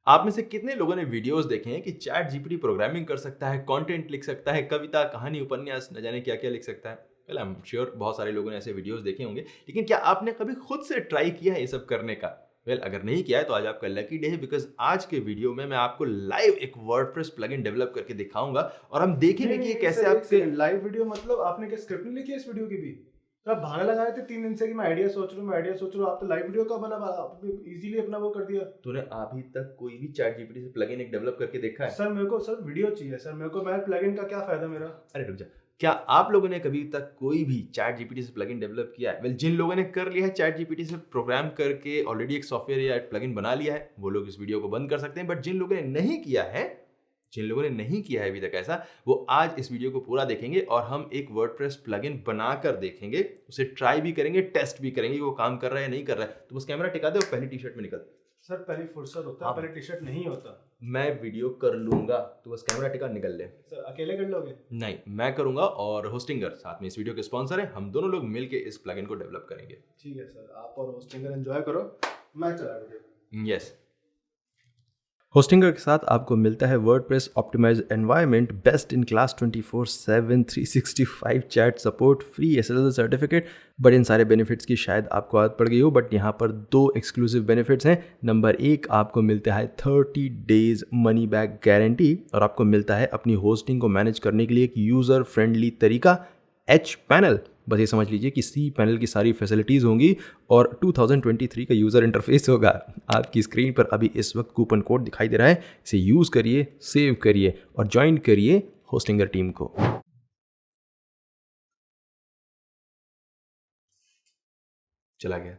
आप में से कितने लोगों ने वीडियोस देखे हैं कि चैट जीपीटी प्रोग्रामिंग कर सकता है, कंटेंट लिख सकता है, कविता, कहानी, उपन्यास, न जाने क्या-क्या लिख सकता है? वेल आई एम श्योर बहुत सारे लोगों ने ऐसे वीडियोस देखे होंगे। लेकिन क्या आपने कभी खुद से ट्राई किया है ये सब करने का? वेल अगर नहीं किया है तो आज आपका लकी डे है बिकॉज़ आज के वीडियो में मैं आपको लाइव एक वर्डप्रेस प्लगइन डेवलप करके दिखाऊँगा और हम नहीं, देखेंगे कि नहीं, ये नहीं कैसे सर, एक आपके सेकंड। लाइव वीडियो मतलब आपने क्या स्क्रिप्ट नहीं लिखी है इस वीडियो की भी? तो आप बहाना लगा रहे थे 3 दिन से कि मैं आइडिया सोच रहा हूँ, मैं आइडिया सोच रहा हूँ। आप तो लाइव वीडियो का बना आपने इज़िली अपना वो कर दिया। तूने अभी तक कोई भी चैट जीपीटी से प्लगइन एक डेवलप करके देखा है? सर मेरे को सर वीडियो चाहिए सर, मेरे को। मैं प्लगइन का क्या फ़ायदा मेरा? अरे रुक जा। क्या आप लोगों ने कभी तक कोई भी चैट जीपीटी से प्लगइन डेवलप किया है? वेल जिन लोगों ने कर लिया है चैट जीपीटी से प्रोग्राम करके ऑलरेडी एक सॉफ्टवेयर या प्लगइन बना लिया है, वो लोग इस वीडियो को बंद कर सकते हैं। बट जिन लोगों ने नहीं किया है अभी तक ऐसा, वो आज इस वीडियो को पूरा देखेंगे और हम एक वर्डप्रेस प्लगइन बनाकर देखेंगे, उसे ट्राई भी करेंगे, टेस्ट भी करेंगे कि वो काम कर रहा है या नहीं कर रहा है। तो बस कैमरा टिका दे और पहली टी-शर्ट में निकल। सर पहले फुर्सत होता है, हाँ, पहले टी-शर्ट नहीं होता। मैं वीडियो कर लूँगा, तो बस कैमरा टिका निकल ले। सर अकेले कर लोगे? नहीं, मैं करूँगा और होस्टिंगर साथ में इस वीडियो के स्पॉन्सर हैं। हम दोनों लोग मिलके इस प्लगइन को डेवलप करेंगे। ठीक है सर, आप और होस्टिंगर एन्जॉय करो, मैं चला वीडियो। यस। होस्टिंगर के साथ आपको मिलता है WordPress optimised environment, best in class 24/7 365 chat support, free SSL certificate. But इन सारे बेनिफिट्स की शायद आपको आदत पड़ गई हो, बट यहाँ पर 2 एक्सक्लूसिव बेनिफिट्स हैं। नंबर 1, आपको मिलता है 30 डेज मनी बैक गारंटी और आपको मिलता है अपनी होस्टिंग को मैनेज करने के लिए एक यूज़र फ्रेंडली तरीका, एच पैनल। बस ये समझ लीजिए कि सी पैनल की सारी फैसिलिटीज़ होंगी और 2023 का यूज़र इंटरफेस होगा। आपकी स्क्रीन पर अभी इस वक्त कूपन कोड दिखाई दे रहा है, इसे यूज़ करिए, सेव करिए और ज्वाइन करिए होस्टिंगर टीम को। चला गया।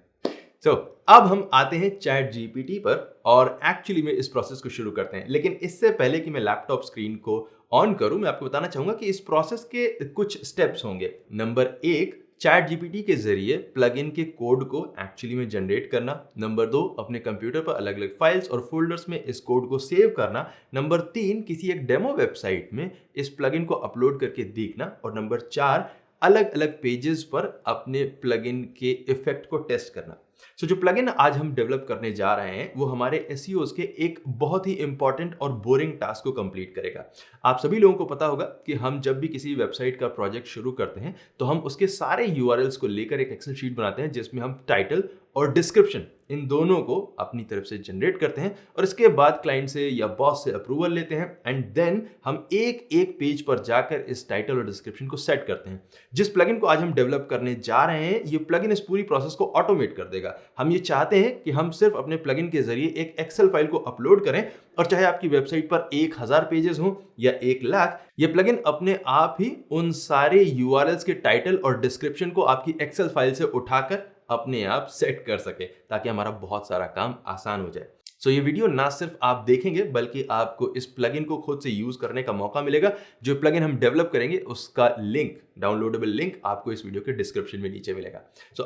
अब हम आते हैं चैट जीपीटी पर और एक्चुअली में इस प्रोसेस को शुरू करते हैं। लेकिन इससे पहले कि मैं लैपटॉप स्क्रीन को ऑन करूं, मैं आपको बताना चाहूंगा कि इस प्रोसेस के कुछ स्टेप्स होंगे। नंबर 1, चैट जीपीटी के जरिए प्लगइन के कोड को एक्चुअली में जनरेट करना। नंबर 2, अपने कंप्यूटर पर अलग अलग फाइल्स और फोल्डर्स में इस कोड को सेव करना। नंबर 3, किसी एक डेमो वेबसाइट में इस प्लगइन को अपलोड करके देखना। और नंबर 4, अलग अलग पेजेस पर अपने प्लगइन के इफेक्ट को टेस्ट करना। जो प्लगइन आज हम डेवलप करने जा रहे हैं वो हमारे एसईओज के एक बहुत ही इंपॉर्टेंट और बोरिंग टास्क को कंप्लीट करेगा। आप सभी लोगों को पता होगा कि हम जब भी किसी वेबसाइट का प्रोजेक्ट शुरू करते हैं तो हम उसके सारे यूआरएल्स को लेकर एक एक्सेल शीट बनाते हैं जिसमें हम टाइटल और डिस्क्रिप्शन इन दोनों को अपनी तरफ से जनरेट करते हैं और इसके बाद क्लाइंट से या बॉस से अप्रूवल लेते हैं एंड देन हम एक एक पेज पर जाकर इस टाइटल और डिस्क्रिप्शन को सेट करते हैं। जिस प्लगइन को आज हम डेवलप करने जा रहे हैं ये प्लगइन इस पूरी प्रोसेस को ऑटोमेट कर देगा। हम ये चाहते हैं कि हम सिर्फ अपने प्लगइन के जरिए एक एक्सेल फाइल को अपलोड करें और चाहे आपकी वेबसाइट पर 1000 पेजेस हो या 1 लाख, ये प्लगइन अपने आप ही उन सारे यूआरएल्स के टाइटल और डिस्क्रिप्शन को आपकी एक्सेल फाइल से उठाकर अपने आप सेट कर सके ताकि हमारा बहुत सारा काम आसान हो जाए। ये वीडियो ना सिर्फ आप देखेंगे बल्कि आपको इस प्लगइन को खुद से यूज करने का मौका मिलेगा। जो प्लगइन हम डेवलप करेंगे उसका लिंक, डाउनलोडेबल लिंक आपको इस वीडियो के डिस्क्रिप्शन में नीचे मिलेगा।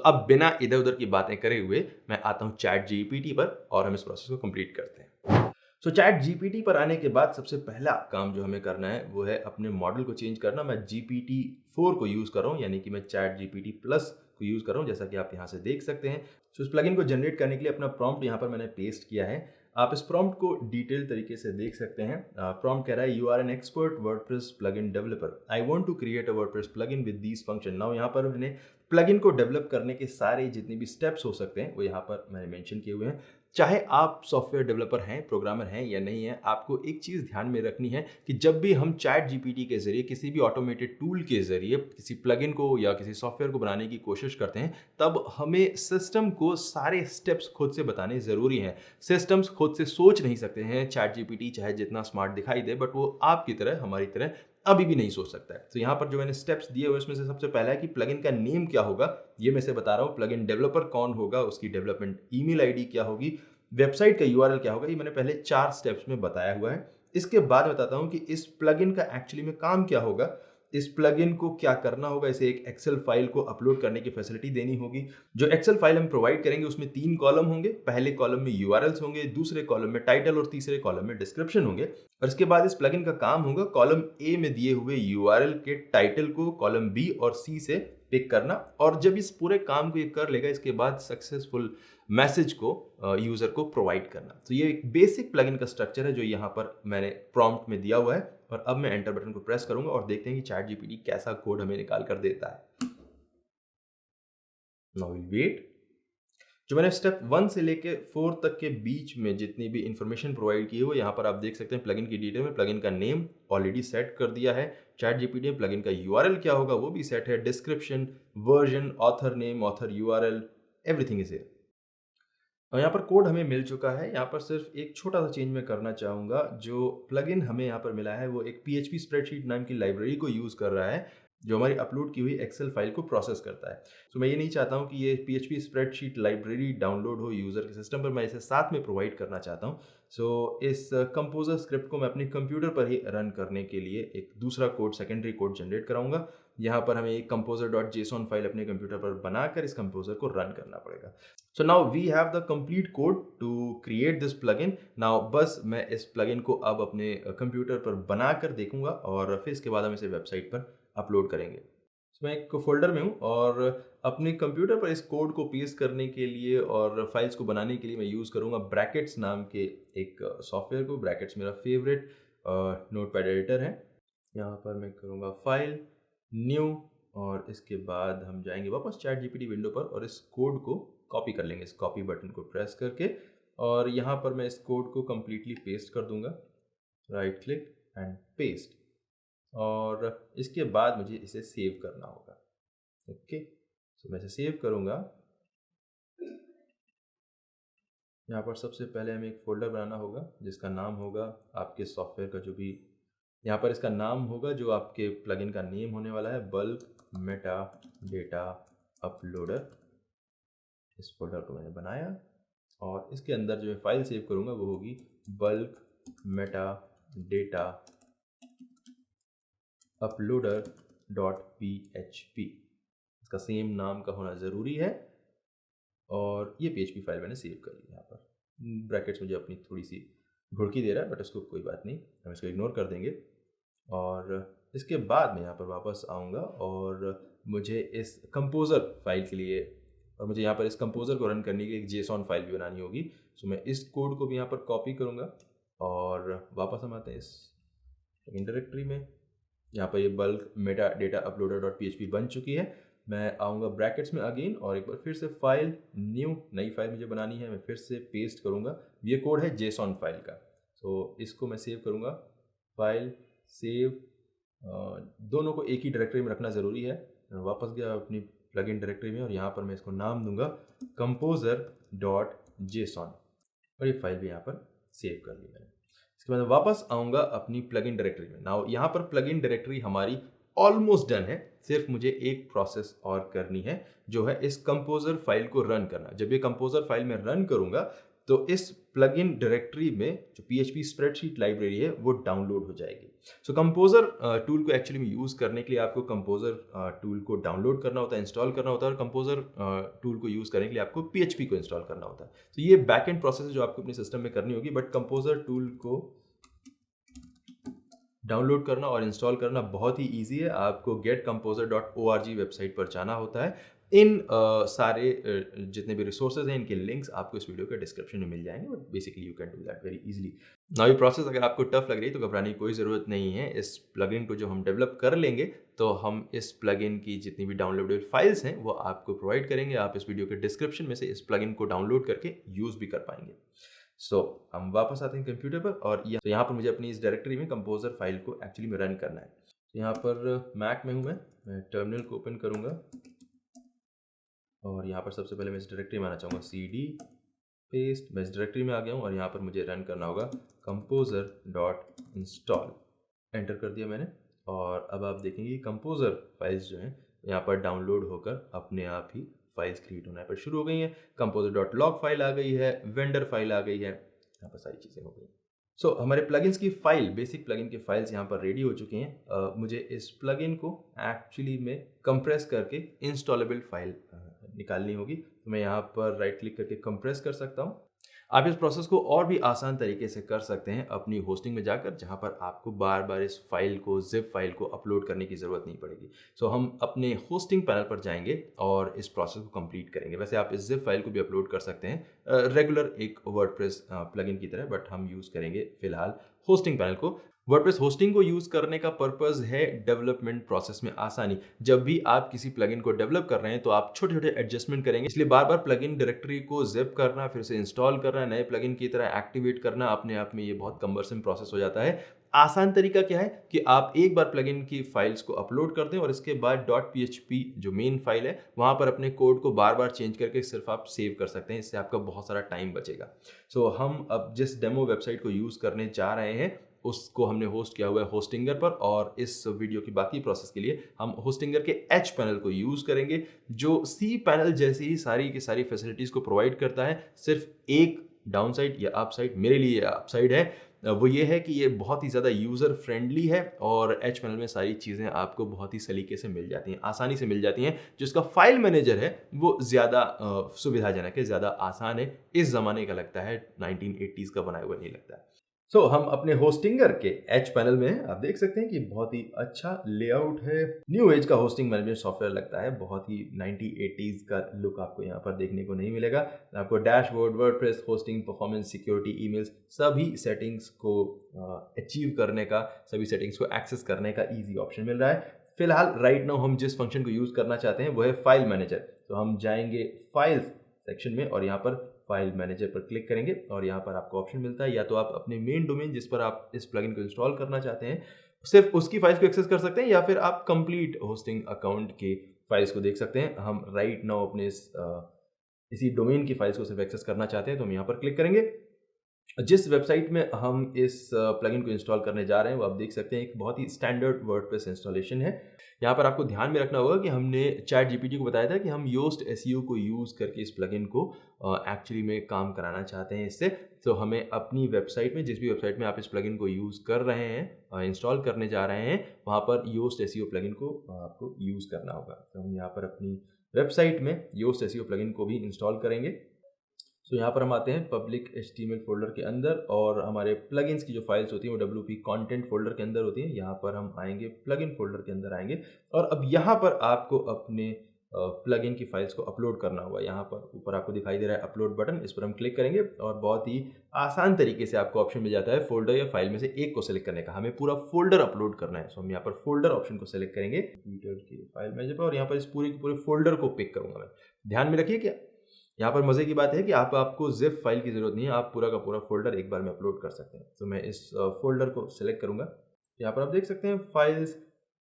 अब बिना इधर उधर की बातें करे हुए मैं आता हूं चैट जीपीटी पर और हम इस प्रोसेस को कंप्लीट करते हैं। चैट जीपीटी पर आने के बाद सबसे पहला काम जो हमें करना है वो है अपने मॉडल को चेंज करना। मैं जीपीटी 4 को यूज कर रहा हूं, यानी कि मैं चैट जीपीटी प्लस को यूज कर रहा हूं, जैसा कि आप यहां से देख सकते हैं। इस प्लगइन को जनरेट करने के लिए अपना प्रॉम्प्ट यहां पर मैंने पेस्ट किया है। आप इस प्रॉम्प्ट को डिटेल तरीके से देख सकते हैं। प्रॉम्प्ट कह रहा है you are an expert WordPress plugin developer, I want to create a WordPress plugin with these function. Now यहाँ पर मैंने प्लगइन को डेवलप करने के सारे जितने भी स्टेप्स हो सकते हैं वो यहाँ पर मैंने मेंशन किए हुए हैं। चाहे आप सॉफ्टवेयर डेवलपर हैं, प्रोग्रामर हैं या नहीं हैं, आपको एक चीज़ ध्यान में रखनी है कि जब भी हम चैट जीपीटी के जरिए किसी भी ऑटोमेटेड टूल के जरिए किसी प्लगइन को या किसी सॉफ्टवेयर को बनाने की कोशिश करते हैं तब हमें सिस्टम को सारे स्टेप्स खुद से बताने ज़रूरी हैं। सिस्टम्स खुद से सोच नहीं सकते हैं। चैट जीपीटी चाहे जितना स्मार्ट दिखाई दे बट वो आपकी तरह, हमारी तरह अभी भी नहीं सोच सकता है। तो यहाँ पर जो मैंने स्टेप्स दिए हुए उसमें से सबसे पहला है कि प्लगइन का नेम क्या होगा, ये मैं से बता रहा हूँ। प्लगइन डेवलपर कौन होगा, उसकी डेवलपमेंट ईमेल आईडी क्या होगी, वेबसाइट का यूआरएल क्या होगा, ये मैंने पहले 4 स्टेप्स में बताया हुआ है। इसके बाद बताता हूँ कि इस प्लगइन का एक्चुअली में काम क्या होगा, इस प्लगइन को क्या करना होगा। इसे एक एक्सेल फाइल को अपलोड करने की फैसिलिटी देनी होगी। जो एक्सेल फाइल हम प्रोवाइड करेंगे उसमें 3 कॉलम होंगे। पहले कॉलम में यूआरएल्स होंगे, दूसरे कॉलम में टाइटल और तीसरे कॉलम में डिस्क्रिप्शन होंगे। और इसके बाद इस प्लगइन का काम होगा कॉलम ए में दिए हुए यूआरएल के टाइटल को कॉलम बी और सी से पिक करना, और जब इस पूरे काम को ये कर लेगा इसके बाद सक्सेसफुल मैसेज को यूज़र को प्रोवाइड करना। तो ये एक बेसिक प्लगइन का स्ट्रक्चर है जो यहाँ पर मैंने प्रॉम्प्ट में दिया हुआ है, और अब मैं एंटर बटन को प्रेस करूंगा और देखते हैं कि चैट जीपीटी कैसा कोड हमें निकाल कर देता है। Now will wait. जो मैंने स्टेप 1 से लेके 4 तक के बीच में जितनी भी इंफॉर्मेशन प्रोवाइड की है वो यहाँ पर आप देख सकते हैं। प्लगइन की डिटेल में प्लगइन का नेम ऑलरेडी सेट कर दिया है चैट जीपीटी में, प्लगइन का यूआरएल क्या होगा वो भी सेट है, description, version, author name, author URL, everything is here. और यहाँ पर कोड हमें मिल चुका है। यहाँ पर सिर्फ एक छोटा सा चेंज मैं करना चाहूँगा। जो प्लगइन हमें यहाँ पर मिला है वो एक PHP स्प्रेडशीट नाम की लाइब्रेरी को यूज़ कर रहा है जो हमारी अपलोड की हुई एक्सेल फाइल को प्रोसेस करता है। तो मैं ये नहीं चाहता हूँ कि ये PHP स्प्रेडशीट लाइब्रेरी डाउनलोड हो यूज़र के सिस्टम पर, मैं इसे साथ में प्रोवाइड करना चाहता हूँ। सो इस कंपोजर स्क्रिप्ट को मैं अपने कंप्यूटर पर ही रन करने के लिए एक दूसरा कोड, सेकेंडरी कोड जनरेट कराऊंगा। यहाँ पर हमें एक composer.json फाइल अपने कंप्यूटर पर बनाकर इस कंपोजर को रन करना पड़ेगा। So now we have the complete code to create this plugin. Now बस मैं इस प्लगइन को अब अपने कंप्यूटर पर बनाकर देखूंगा और फिर इसके बाद हम इसे वेबसाइट पर अपलोड करेंगे। मैं एक फोल्डर में हूँ और अपने कंप्यूटर पर इस कोड को पेस्ट करने के लिए और फाइल्स को बनाने के लिए मैं यूज़ करूँगा ब्रैकेट्स नाम के एक सॉफ्टवेयर को। ब्रैकेट्स मेरा फेवरेट नोटपैड एडिटर है। यहाँ पर मैं करूँगा फाइल, न्यू, और इसके बाद हम जाएंगे वापस चैट जीपीटी विंडो पर और इस कोड को कॉपी कर लेंगे, इस कॉपी बटन को प्रेस करके, और यहाँ पर मैं इस कोड को कम्प्लीटली पेस्ट कर दूँगा। राइट क्लिक एंड पेस्ट, और इसके बाद मुझे इसे सेव करना होगा। ओके, तो मैं इसे सेव करूँगा। यहाँ पर सबसे पहले हमें एक फ़ोल्डर बनाना होगा जिसका नाम होगा आपके सॉफ्टवेयर का, जो भी यहाँ पर इसका नाम होगा, जो आपके प्लगइन का नेम होने वाला है, बल्क मेटा डेटा अपलोडर। इस फोल्डर को मैंने बनाया और इसके अंदर जो मैं फाइल सेव करूँगा वो होगी बल्क मेटा डेटा uploader.php। इसका सेम नाम का होना ज़रूरी है, और ये PHP फाइल मैंने सेव कर ली। यहाँ पर ब्रैकेट्स मुझे अपनी थोड़ी सी भुड़की दे रहा है, बट उसको कोई बात नहीं, हम इसको इग्नोर कर देंगे। और इसके बाद मैं यहाँ पर वापस आऊँगा और मुझे इस कंपोज़र फाइल के लिए, और मुझे यहाँ पर इस कंपोज़र को रन करने की एक JSON फाइल भी बनानी होगी। सो मैं इस कोड को भी यहाँ पर कॉपी करूँगा और वापस हम आते हैं इस डायरेक्टरी में। यहाँ पर ये bulk Meta data uploader dot PHP बन चुकी है। मैं आऊँगा ब्रैकेट्स में अगेन और एक बार फिर से फाइल, न्यू, नई फाइल मुझे बनानी है, मैं फिर से पेस्ट करूँगा। ये कोड है JSON फाइल का, तो इसको मैं सेव करूँगा। फाइल, सेव, दोनों को एक ही डायरेक्टरी में रखना ज़रूरी है। मैं वापस गया अपनी प्लगइन डायरेक्टरी में और यहाँ पर मैं इसको नाम दूंगा composer.json, और ये फाइल भी यहाँ पर सेव कर ली मैंने। इसके बाद वापस आऊँगा अपनी प्लगइन डायरेक्टरी में। नाउ यहाँ पर प्लगइन डायरेक्टरी हमारी ऑलमोस्ट डन है, सिर्फ मुझे एक प्रोसेस और करनी है, जो है इस कंपोजर फाइल को रन करना। जब ये कंपोजर फाइल में रन करूँगा तो इस प्लगइन डायरेक्टरी में जो PHP स्प्रेडशीट लाइब्रेरी है वो डाउनलोड हो जाएगी। सो कंपोजर टूल को एक्चुअली में यूज़ करने के लिए आपको कंपोजर टूल को डाउनलोड करना होता है, इंस्टॉल करना होता है, और कंपोजर टूल को यूज़ करने के लिए आपको PHP को इंस्टॉल करना होता है। तो ये बैक एंड प्रोसेस है जो आपको अपने सिस्टम में करनी होगी, बट कंपोजर टूल को डाउनलोड करना और इंस्टॉल करना बहुत ही ईजी है। आपको getcomposer.org वेबसाइट पर जाना होता है। इन सारे जितने भी रिसोर्सेज हैं इनके लिंक्स आपको इस वीडियो के डिस्क्रिप्शन में मिल जाएंगे, but basically you can do that very easily. Now ये प्रोसेस अगर आपको टफ लग रही है तो घबराने की कोई ज़रूरत नहीं है। इस प्लगइन को जो हम डेवलप कर लेंगे तो हम इस प्लगइन की जितनी भी डाउनलोडेबल फाइल्स हैं वो आपको प्रोवाइड करेंगे। आप इस वीडियो के डिस्क्रिप्शन में से इस प्लगइन को डाउनलोड करके यूज़ भी कर पाएंगे। सो हम वापस आते हैं कंप्यूटर पर और यहाँ पर मुझे अपनी इस डायरेक्टरी में कंपोजर फाइल को एक्चुअली में रन करना है। यहाँ पर मैक में हूँ, मैं टर्मिनल को ओपन करूँगा और यहाँ पर सबसे पहले मैं इस डायरेक्टरी में आना चाहूँगा, CD पेस्ट। मैं इस डायरेक्टरी में आ गया हूँ और यहाँ पर मुझे रन करना होगा composer.install। एंटर कर दिया मैंने और अब आप देखेंगे कंपोजर फाइल्स जो हैं यहाँ पर डाउनलोड होकर अपने आप ही फाइल्स क्रिएट होना पर शुरू हो गई हैं। composer.log फाइल आ गई है, वेंडर फाइल आ गई है, यहाँ पर सारी चीज़ें हो गई। सो हमारे प्लगइन्स की फाइल, बेसिक प्लगइन की फाइल्स यहाँ पर रेडी हो चुकी हैं। मुझे इस प्लगइन को एक्चुअली में कंप्रेस करके इंस्टॉलेबल फाइल निकालनी होगी। तो मैं यहाँ पर राइट क्लिक करके कंप्रेस कर सकता हूँ आप इस प्रोसेस को और भी आसान तरीके से कर सकते हैं अपनी होस्टिंग में जाकर, जहाँ पर आपको बार-बार इस फाइल को, ज़िप फाइल को अपलोड करने की ज़रूरत नहीं पड़ेगी। सो हम अपने होस्टिंग पैनल पर जाएँगे और इस प्रोसेस को कंप्लीट करेंगे। वैसे आप इस ज़िप फाइल को भी अपलोड कर सकते हैं रेगुलर एक वर्डप्रेस प्लगइन की तरह, बट हम यूज़ करेंगे फिलहाल होस्टिंग पैनल को। वर्डप्रेस होस्टिंग को यूज़ करने का पर्पस है डेवलपमेंट प्रोसेस में आसानी। जब भी आप किसी प्लगइन को डेवलप कर रहे हैं तो आप छोटे-छोटे एडजस्टमेंट करेंगे, इसलिए बार-बार प्लगइन डायरेक्टरी को ज़िप करना, फिर से इंस्टॉल करना, नए प्लगइन की तरह एक्टिवेट करना, अपने आप में ये बहुत कम्बरसम प्रोसेस हो जाता है। आसान तरीका क्या है कि आप एक बार प्लगइन की फाइल्स को अपलोड कर दें और इसके बाद .php जो मेन फाइल है, वहाँ पर अपने कोड को बार-बार चेंज करके सिर्फ आप सेव कर सकते हैं। इससे आपका बहुत सारा टाइम बचेगा। सो हम अब जिस डेमो वेबसाइट को यूज़ करने जा रहे हैं, उसको हमने होस्ट किया हुआ है होस्टिंगर पर, और इस वीडियो की बाकी प्रोसेस के लिए हम होस्टिंगर के एच पैनल को यूज़ करेंगे, जो सी पैनल जैसी ही सारी की सारी फैसिलिटीज़ को प्रोवाइड करता है। सिर्फ एक डाउनसाइड या अपसाइड, मेरे लिए अपसाइड है, वो ये है कि ये बहुत ही ज़्यादा यूज़र फ्रेंडली है और एच पैनल में सारी चीज़ें आपको बहुत ही सलीके से मिल जाती हैं, आसानी से मिल जाती हैं। जो इसका फाइल मैनेजर है वो ज़्यादा सुविधाजनक है, ज़्यादा आसान है, इस ज़माने का लगता है, 1980s का बनाया हुआ नहीं लगता है। सो हम अपने होस्टिंगर के एच पैनल में हैं। आप देख सकते हैं कि बहुत ही अच्छा लेआउट है, न्यू एज का होस्टिंग मैनेजमेंट सॉफ्टवेयर लगता है, बहुत ही 1980s का लुक आपको यहाँ पर देखने को नहीं मिलेगा। आपको dashboard, WordPress, hosting, performance, security, emails, सभी सेटिंग्स को अचीव करने का, सभी सेटिंग्स को एक्सेस करने का ईजी ऑप्शन मिल रहा है। फिलहाल राइट नाउ हम जिस फंक्शन को यूज़ करना चाहते हैं वो है फाइल मैनेजर। तो हम जाएंगे फाइल्स सेक्शन में और यहाँ पर फाइल मैनेजर पर क्लिक करेंगे और यहाँ पर आपको ऑप्शन मिलता है, या तो आप अपने मेन डोमेन जिस पर आप इस प्लगइन को इंस्टॉल करना चाहते हैं सिर्फ उसकी फाइल्स को एक्सेस कर सकते हैं, या फिर आप कंप्लीट होस्टिंग अकाउंट के फाइल्स को देख सकते हैं। हम राइट नाउ अपने इसी डोमेन की फाइल्स को सिर्फ एक्सेस करना चाहते हैं, तो हम यहाँ पर क्लिक करेंगे। जिस वेबसाइट में हम इस प्लगइन को इंस्टॉल करने जा रहे हैं वो आप देख सकते हैं, एक बहुत ही स्टैंडर्ड वर्डप्रेस इंस्टॉलेशन है। यहाँ पर आपको ध्यान में रखना होगा कि हमने चैट जीपीटी को बताया था कि हम योस्ट एसईओ को यूज़ करके इस प्लगइन को एक्चुअली में काम कराना चाहते हैं इससे। तो हमें अपनी वेबसाइट में, जिस भी वेबसाइट में आप इस प्लगइन को यूज़ कर रहे हैं, इंस्टॉल करने जा रहे हैं, वहाँ पर योस्ट एसईओ प्लगइन को आपको यूज़ करना होगा। तो हम यहाँ पर अपनी वेबसाइट में योस्ट एसईओ प्लगइन को भी इंस्टॉल करेंगे। सो यहाँ पर हम आते हैं पब्लिक HTML फोल्डर के अंदर, और हमारे प्लगइन्स की जो फाइल्स होती हैं वो WP कंटेंट फोल्डर के अंदर होती हैं। यहाँ पर हम आएंगे, प्लगइन फोल्डर के अंदर आएंगे, और अब यहाँ पर आपको अपने प्लगइन की फाइल्स को अपलोड करना होगा। यहाँ पर ऊपर आपको दिखाई दे रहा है अपलोड बटन, इस पर हम क्लिक करेंगे और बहुत ही आसान तरीके से आपको ऑप्शन मिल जाता है फोल्डर या फाइल में से एक को सेलेक्ट करने का। हमें पूरा फोल्डर अपलोड करना है, सो हम यहाँ पर फोल्डर ऑप्शन को सेलेक्ट करेंगे ट्विटर की फाइल मैनेजर पर, और यहाँ पर इस पूरे के पूरे फोल्डर को पिक करूँगा मैं। ध्यान में रखिए कि यहाँ पर मज़े की बात है कि आपको ज़िप फाइल की ज़रूरत नहीं है, आप पूरा का पूरा फोल्डर एक बार में अपलोड कर सकते हैं। तो मैं इस फोल्डर को सिलेक्ट करूँगा। यहाँ पर आप देख सकते हैं फाइल्स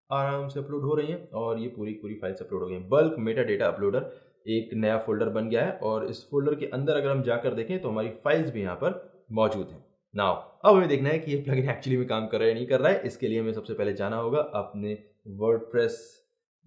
आराम से अपलोड हो रही हैं, और ये पूरी पूरी फाइल्स अपलोड हो गई हैं। बल्क मेटा डेटा अपलोडर एक नया फोल्डर बन गया है, और इस फोल्डर के अंदर अगर हम जाकर देखें तो हमारी फाइल्स भी यहाँ पर मौजूद हैं। नाउ अब हमें देखना है कि ये प्लगइन एक्चुअली में काम कर रहा है या नहीं कर रहा है। इसके लिए हमें सबसे पहले जाना होगा अपने वर्डप्रेस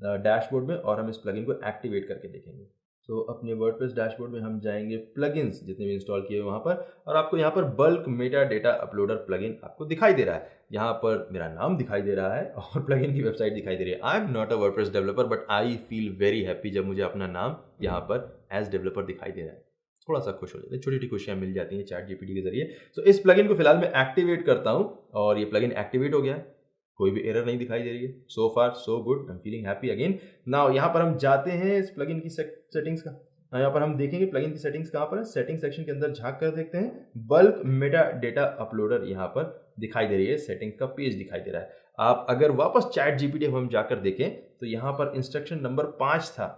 डैशबोर्ड में, और हम इस प्लगइन को एक्टिवेट करके देखेंगे। तो अपने वर्डप्रेस डैशबोर्ड में हम जाएंगे, प्लगइन्स जितने भी इंस्टॉल किए वहाँ पर, और आपको यहाँ पर bulk Meta data uploader plugin आपको दिखाई दे रहा है। यहाँ पर मेरा नाम दिखाई दे रहा है और प्लगइन की वेबसाइट दिखाई दे रही है। I am not a WordPress developer, but I feel very happy जब मुझे अपना नाम यहाँ पर एज डेवलपर दिखाई दे रहा है। थोड़ा सा खुश हो जाते हैं, छोटी छोटी खुशियाँ मिल जाती हैं चैट जीपीटी के जरिए। तो इस प्लगइन को फिलहाल मैं एक्टिवेट करता हूँ, और ये प्लगइन एक्टिवेट हो गया है, कोई भी एरर नहीं दिखाई दे रही है। So far so good, I am feeling happy again. Now यहाँ पर हम जाते हैं इस प्लगइन की सेटिंग्स का। यहाँ पर हम देखेंगे प्लगइन की सेटिंग्स कहाँ पर है। सेटिंग सेक्शन के अंदर झांक कर देखते हैं, बल्क मेटा डेटा अपलोडर यहाँ पर दिखाई दे रही है, सेटिंग का पेज दिखाई दे रहा है। आप अगर वापस चैट जीपीटी हम जाकर देखें तो यहाँ पर इंस्ट्रक्शन नंबर 5 था,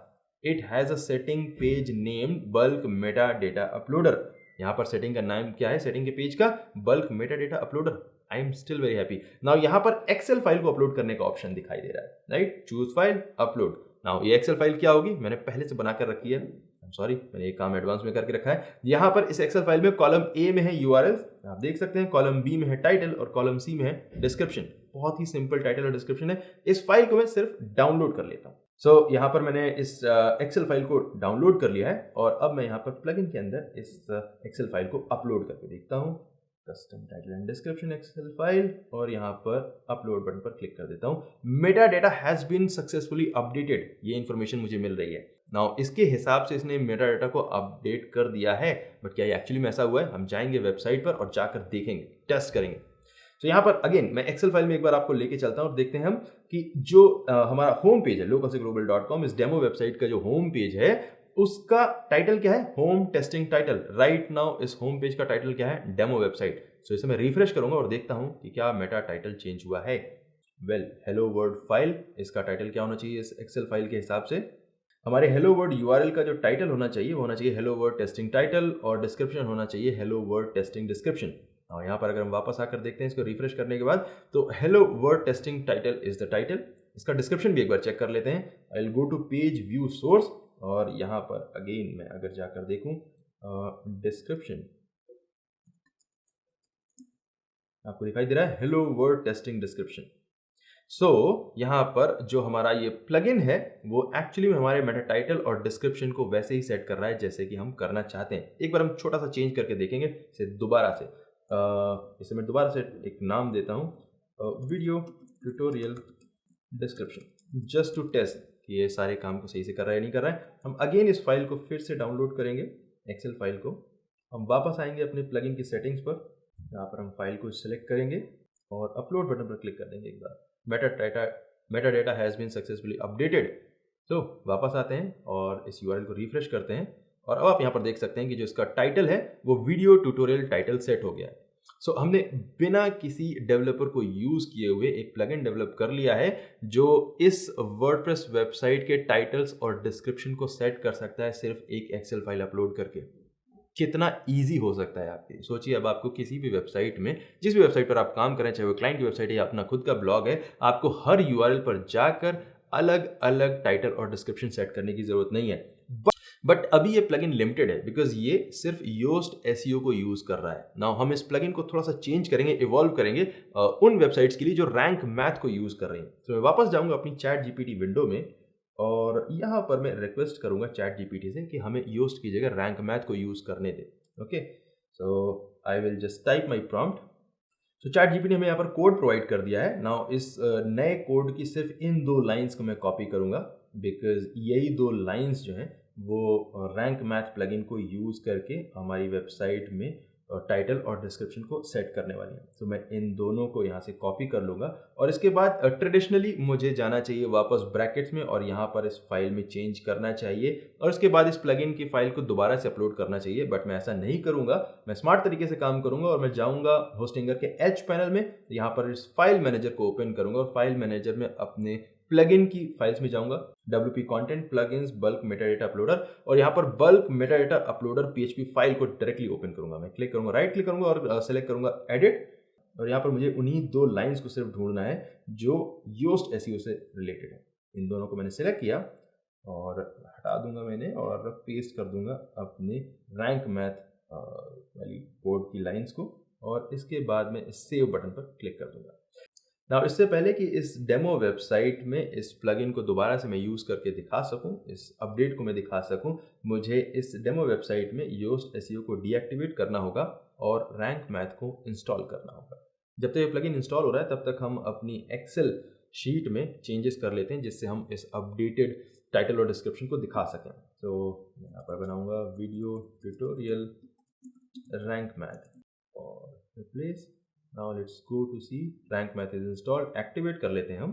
it has a setting page named bulk Meta data uploader. यहाँ पर सेटिंग का नाम क्या है, सेटिंग के पेज का bulk Meta data uploader. I am still very happy. Now यहाँ पर एक्सेल फाइल को अपलोड करने का ऑप्शन दिखाई दे रहा है, right, choose file upload. Now ये एक्सेल फाइल क्या होगी, मैंने पहले से बनाकर रखी है, सॉरी मैंने ये काम एडवांस में करके रखा है। यहाँ पर इस एक्सेल फाइल में कॉलम ए में है URL, आप देख सकते हैं, कॉलम बी में है टाइटल, और कॉलम सी में है डिस्क्रिप्शन। बहुत ही सिंपल टाइटल और डिस्क्रिप्शन है। इस फाइल को मैं सिर्फ डाउनलोड कर लेता हूँ। सो यहाँ पर मैंने इस एक्सेल फाइल को डाउनलोड कर लिया है, और अब मैं यहाँ पर प्लगइन के अंदर इस एक्सेल फाइल को अपलोड करके देखता हूँ। Custom title and description Excel file, और यहाँ पर अपलोड बटन पर क्लिक कर देता हूँ। Meta data has been successfully updated, ये इन्फॉर्मेशन मुझे मिल रही है। नाउ इसके हिसाब से इसने मेटा डेटा को अपडेट कर दिया है, बट क्या ये एक्चुअली में ऐसा हुआ है? हम जाएंगे वेबसाइट पर और जाकर देखेंगे, टेस्ट करेंगे। तो यहाँ पर अगेन मैं एक्सेल फाइल में एक बार आपको लेके चलता हूँ और देखते हैं हम कि जो हमारा होम पेज है localseglobal.com, इस डेमो वेबसाइट का जो होम पेज है उसका टाइटल क्या है? Home testing title. Right now इस होम पेज का टाइटल क्या है? Demo website. सो इसे मैं रिफ्रेश करूंगा और देखता हूं कि क्या मेटा टाइटल चेंज हुआ है। वेल, हेलो वर्ड फाइल, इसका टाइटल क्या होना चाहिए इस एक्सेल फाइल के हिसाब से? हमारे हेलो वर्ड यूआरएल का जो टाइटल होना चाहिए वो होना चाहिए हेलो वर्ड टेस्टिंग टाइटल, और डिस्क्रिप्शन होना चाहिए हेलो वर्ड टेस्टिंग डिस्क्रिप्शन। और यहाँ पर अगर हम वापस आकर देखते हैं इसको रिफ्रेश करने के बाद, तो hello word testing title is the title. इसका डिस्क्रिप्शन भी एक बार चेक कर लेते हैं। I will go to page view source, और यहाँ पर अगेन मैं अगर जाकर देखूं डिस्क्रिप्शन, आपको दिखाई दे रहा है हेलो वर्ड टेस्टिंग डिस्क्रिप्शन। सो यहाँ पर जो हमारा ये प्लगइन है वो एक्चुअली में हमारे मेटा टाइटल और डिस्क्रिप्शन को वैसे ही सेट कर रहा है जैसे कि हम करना चाहते हैं। एक बार हम छोटा सा चेंज करके देखेंगे इसे दोबारा से। इसे मैं दोबारा से एक नाम देता हूँ, video tutorial description, just to test कि ये सारे काम को सही से कर रहा है या नहीं कर रहा है। हम अगेन इस फाइल को फिर से डाउनलोड करेंगे, एक्सेल फाइल को। हम वापस आएंगे अपने प्लगइन की सेटिंग्स पर, यहाँ पर हम फाइल को सिलेक्ट करेंगे और अपलोड बटन पर क्लिक कर देंगे एक बार। Meta data has been successfully updated. तो वापस आते हैं और इस यूआरएल को रिफ्रेश करते हैं, और अब आप यहाँ पर देख सकते हैं कि जो इसका टाइटल है वो वीडियो ट्यूटोरियल टाइटल सेट हो गया है। सो हमने बिना किसी डेवलपर को यूज़ किए हुए एक प्लगइन डेवलप कर लिया है जो इस वर्डप्रेस वेबसाइट के टाइटल्स और डिस्क्रिप्शन को सेट कर सकता है सिर्फ एक एक्सेल फाइल अपलोड करके। कितना इजी हो सकता है आपके, सोचिए। अब आपको किसी भी वेबसाइट में, जिस भी वेबसाइट पर आप काम करें, चाहे वो क्लाइंट की वेबसाइट है या अपना खुद का ब्लॉग है, आपको हर यूआरएल पर जाकर अलग अलग टाइटल और डिस्क्रिप्शन सेट करने की जरूरत नहीं है। बट अभी ये प्लगइन लिमिटेड है बिकॉज ये सिर्फ योस्ट एसईओ को यूज कर रहा है। नाउ हम इस प्लगइन को थोड़ा सा चेंज करेंगे, इवॉल्व करेंगे उन वेबसाइट्स के लिए जो रैंक मैथ को यूज कर रही हैं। तो मैं वापस जाऊंगा अपनी चैट जीपीटी विंडो में, और यहाँ पर मैं रिक्वेस्ट करूंगा चैट जीपीटी से कि हमें योस्ट की जगह रैंक मैथ को यूज करने दे। Okay, so I will just type my prompt. तो चैट जीपीटी हमें यहाँ पर कोड प्रोवाइड कर दिया है। नाउ इस नए कोड की सिर्फ इन 2 लाइंस को मैं कॉपी करूंगा, बिकॉज यही 2 लाइंस जो हैं वो रैंक मैथ प्लगइन को यूज करके हमारी वेबसाइट में टाइटल और डिस्क्रिप्शन को सेट करने वाली है। तो मैं इन दोनों को यहाँ से कॉपी कर लूँगा, और इसके बाद ट्रेडिशनली मुझे जाना चाहिए वापस ब्रैकेट्स में, और यहाँ पर इस फाइल में चेंज करना चाहिए, और इसके बाद इस प्लगइन की फाइल को दोबारा से अपलोड करना चाहिए। बट मैं ऐसा नहीं करूँगा, मैं स्मार्ट तरीके से काम करूँगा, और मैं जाऊँगा होस्टिंगर के एच पैनल में, यहाँ पर इस फाइल मैनेजर को ओपन करूँगा, और फाइल मैनेजर में अपने प्लगइन की फाइल्स में जाऊंगा, WP content plugins bulk metadata uploader, और यहाँ पर bulk metadata uploader PHP file को डायरेक्टली ओपन करूंगा। मैं क्लिक करूंगा, राइट क्लिक करूंगा और सेलेक्ट करूंगा एडिट, और यहाँ पर मुझे उन्हीं 2 लाइंस को सिर्फ ढूंढना है जो योस्ट एसईओ से रिलेटेड है। इन दोनों को मैंने सेलेक्ट किया और हटा दूंगा मैंने, और पेस्ट कर दूंगा अपने रैंक मैथ वाली कोड की लाइंस को, और इसके बाद मैं सेव बटन पर क्लिक कर दूंगा। नाउ इससे पहले कि इस डेमो वेबसाइट में इस प्लगइन को दोबारा से मैं यूज़ करके दिखा सकूं, इस अपडेट को मैं दिखा सकूं, मुझे इस डेमो वेबसाइट में योस्ट एसईओ को डीएक्टिवेट करना होगा और रैंक मैथ को इंस्टॉल करना होगा। जब तक ये प्लगइन इंस्टॉल हो रहा है तब तक हम अपनी एक्सेल शीट में चेंजेस कर लेते हैं जिससे हम इस अपडेटेड टाइटल और डिस्क्रिप्शन को दिखा सकें। तो मैं यहाँ पर बनाऊँगा वीडियो ट्यूटोरियल रैंक मैथ और replace. Now let's go to see Rank Math is installed. Activate कर लेते हैं हम।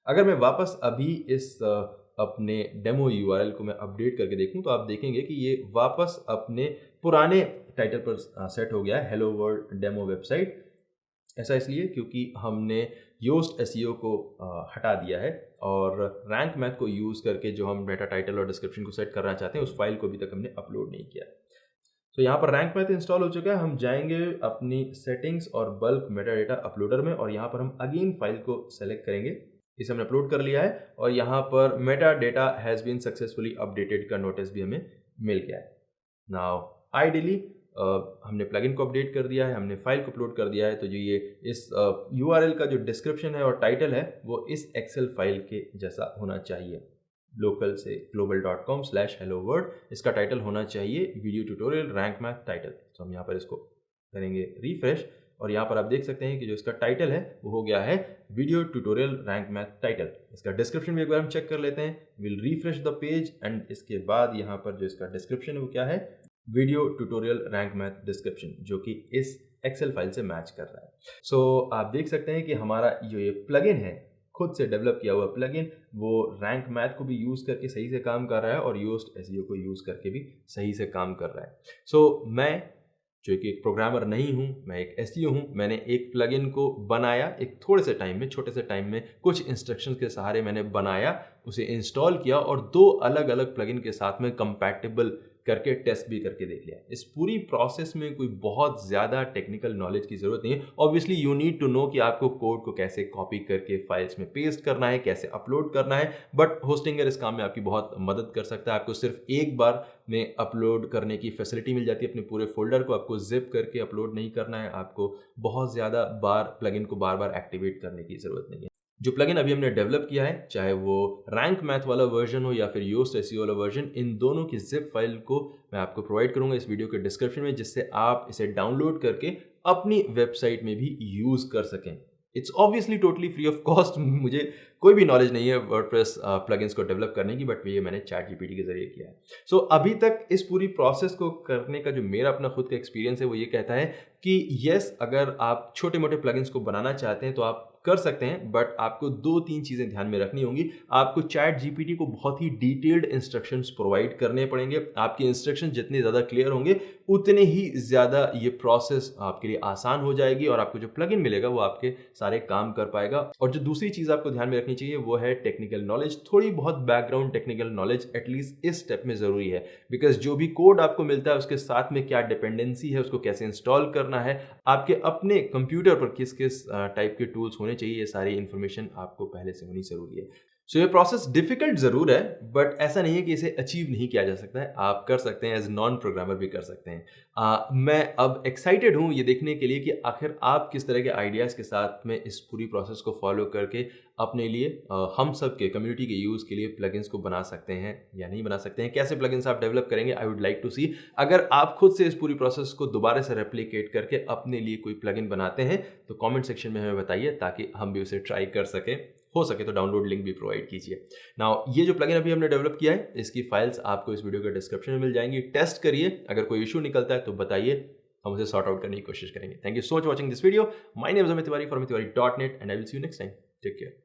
अगर मैं वापस अभी इस अपने डेमो यूआरएल को मैं अपडेट करके देखूं तो आप देखेंगे कि ये वापस अपने पुराने टाइटल पर सेट हो गया है, हेलो वर्ल्ड डेमो वेबसाइट। ऐसा इसलिए क्योंकि हमने योस्ट एसईओ को हटा दिया है और रैंक मैथ को यूज़ करके जो हम डेटा टाइटल और डिस्क्रिप्शन को सेट करना चाहते हैं उस फाइल को अभी तक हमने अपलोड नहीं किया। तो यहाँ पर रैंक मैथ इंस्टॉल हो चुका है। हम जाएंगे अपनी सेटिंग्स और बल्क मेटाडेटा अपलोडर में, और यहाँ पर हम अगेन फाइल को सेलेक्ट करेंगे। इसे हमने अपलोड कर लिया है और यहाँ पर meta data has been successfully updated का नोटिस भी हमें मिल गया है। नाउ आइडियली हमने प्लगइन को अपडेट कर दिया है, हमने फाइल को अपलोड कर दिया है, तो जो ये इस यूआरएल का जो डिस्क्रिप्शन है और टाइटल है वो इस एक्सेल फाइल के जैसा होना चाहिए। लोकल से global.com/helloworld इसका टाइटल होना चाहिए video tutorial Rank math title. तो हम यहाँ पर इसको करेंगे रिफ्रेश और यहाँ पर आप देख सकते हैं कि जो इसका टाइटल है वो हो गया है video tutorial Rank math title. इसका डिस्क्रिप्शन भी एक बार हम चेक कर लेते हैं। Will refresh the page and इसके बाद यहाँ पर जो इसका डिस्क्रिप्शन है वो क्या है, video tutorial Rank math description, जो कि इस एक्सेल फाइल से मैच कर रहा है। सो आप देख सकते हैं कि हमारा जो ये प्लगइन है, खुद से डेवलप किया हुआ प्लगइन, वो रैंक मैथ को भी यूज़ करके सही से काम कर रहा है और योस्ट एसईओ को यूज़ करके भी सही से काम कर रहा है। सो मैं जो कि एक प्रोग्रामर नहीं हूँ, मैं एक एसईओ हूँ। मैंने एक प्लगइन को बनाया, एक थोड़े से टाइम में, छोटे से टाइम में, कुछ इंस्ट्रक्शंस के सहारे मैंने बनाया, उसे इंस्टॉल किया और 2 अलग अलग प्लगइन के साथ में कंपैटिबल करके टेस्ट भी करके देख लिया। इस पूरी प्रोसेस में कोई बहुत ज़्यादा टेक्निकल नॉलेज की ज़रूरत नहीं है। Obviously you need to know कि आपको कोड को कैसे कॉपी करके फाइल्स में पेस्ट करना है, कैसे अपलोड करना है, बट होस्टिंगर इस काम में आपकी बहुत मदद कर सकता है। आपको सिर्फ एक बार में अपलोड करने की फैसिलिटी मिल जाती है अपने पूरे फोल्डर को, आपको जिप करके अपलोड नहीं करना है, आपको बहुत ज़्यादा बार प्लगइन को बार बार एक्टिवेट करने की ज़रूरत नहीं है। जो प्लगइन अभी हमने डेवलप किया है, चाहे वो रैंक मैथ वाला वर्जन हो या फिर योस्ट एसईओ वाला वर्जन, इन दोनों की जिप फाइल को मैं आपको प्रोवाइड करूंगा इस वीडियो के डिस्क्रिप्शन में, जिससे आप इसे डाउनलोड करके अपनी वेबसाइट में भी यूज़ कर सकें। It's obviously totally free of cost. मुझे कोई भी नॉलेज नहीं है वर्डप्रेस प्लगइन्स को डेवलप करने की, बट ये मैंने चैट जीपीटी के जरिए किया है। सो अभी तक इस पूरी प्रोसेस को करने का जो मेरा अपना खुद का एक्सपीरियंस है वो ये कहता है कि यस, अगर आप छोटे मोटे प्लगइन्स को बनाना चाहते हैं तो आप कर सकते हैं, बट आपको 2-3 चीज़ें ध्यान में रखनी होंगी। आपको चैट जीपीटी को बहुत ही डिटेल्ड इंस्ट्रक्शंस प्रोवाइड करने पड़ेंगे। आपके इंस्ट्रक्शन जितने ज़्यादा क्लियर होंगे उतने ही ज़्यादा ये प्रोसेस आपके लिए आसान हो जाएगी और आपको जो प्लगइन मिलेगा वो आपके सारे काम कर पाएगा। और जो दूसरी चीज़ आपको ध्यान में रखनी चाहिए वो है टेक्निकल नॉलेज। थोड़ी बहुत बैकग्राउंड टेक्निकल नॉलेज एटलीस्ट इस स्टेप में ज़रूरी है, बिकॉज जो भी कोड आपको मिलता है उसके साथ में क्या डिपेंडेंसी है, उसको कैसे इंस्टॉल करना है, आपके अपने कंप्यूटर पर किस किस टाइप के टूल्स होने चाहिए, ये सारी इन्फॉर्मेशन आपको पहले से होनी ज़रूरी है। सो ये प्रोसेस डिफिकल्ट ज़रूर है, बट ऐसा नहीं है कि इसे अचीव नहीं किया जा सकता है। आप कर सकते हैं, एज नॉन प्रोग्रामर भी कर सकते हैं। मैं अब एक्साइटेड हूँ ये देखने के लिए कि आखिर आप किस तरह के आइडियाज़ के साथ में इस पूरी प्रोसेस को फॉलो करके अपने लिए, हम सब के कम्युनिटी के यूज़ के लिए प्लगइन्स को बना सकते हैं या नहीं बना सकते हैं, कैसे प्लगइन्स आप डेवलप करेंगे। आई वुड लाइक टू सी। अगर आप खुद से इस पूरी प्रोसेस को दोबारा से रेप्लिकेट करके अपने लिए कोई प्लगइन बनाते हैं तो कमेंट सेक्शन में हमें बताइए, ताकि हम भी उसे ट्राई कर सकें। हो सके तो डाउनलोड लिंक भी प्रोवाइड कीजिए। नाउ ये जो प्लगइन अभी हमने डेवलप किया है, इसकी फाइल्स आपको इस वीडियो के डिस्क्रिप्शन में मिल जाएंगी। टेस्ट करिए, अगर कोई इशू निकलता है तो बताइए, हम उसे सॉर्ट आउट करने की कोशिश करेंगे। Thank you so much watching this video. My name is Amit Tiwari from tiwari.net and I will see you next time. Take care.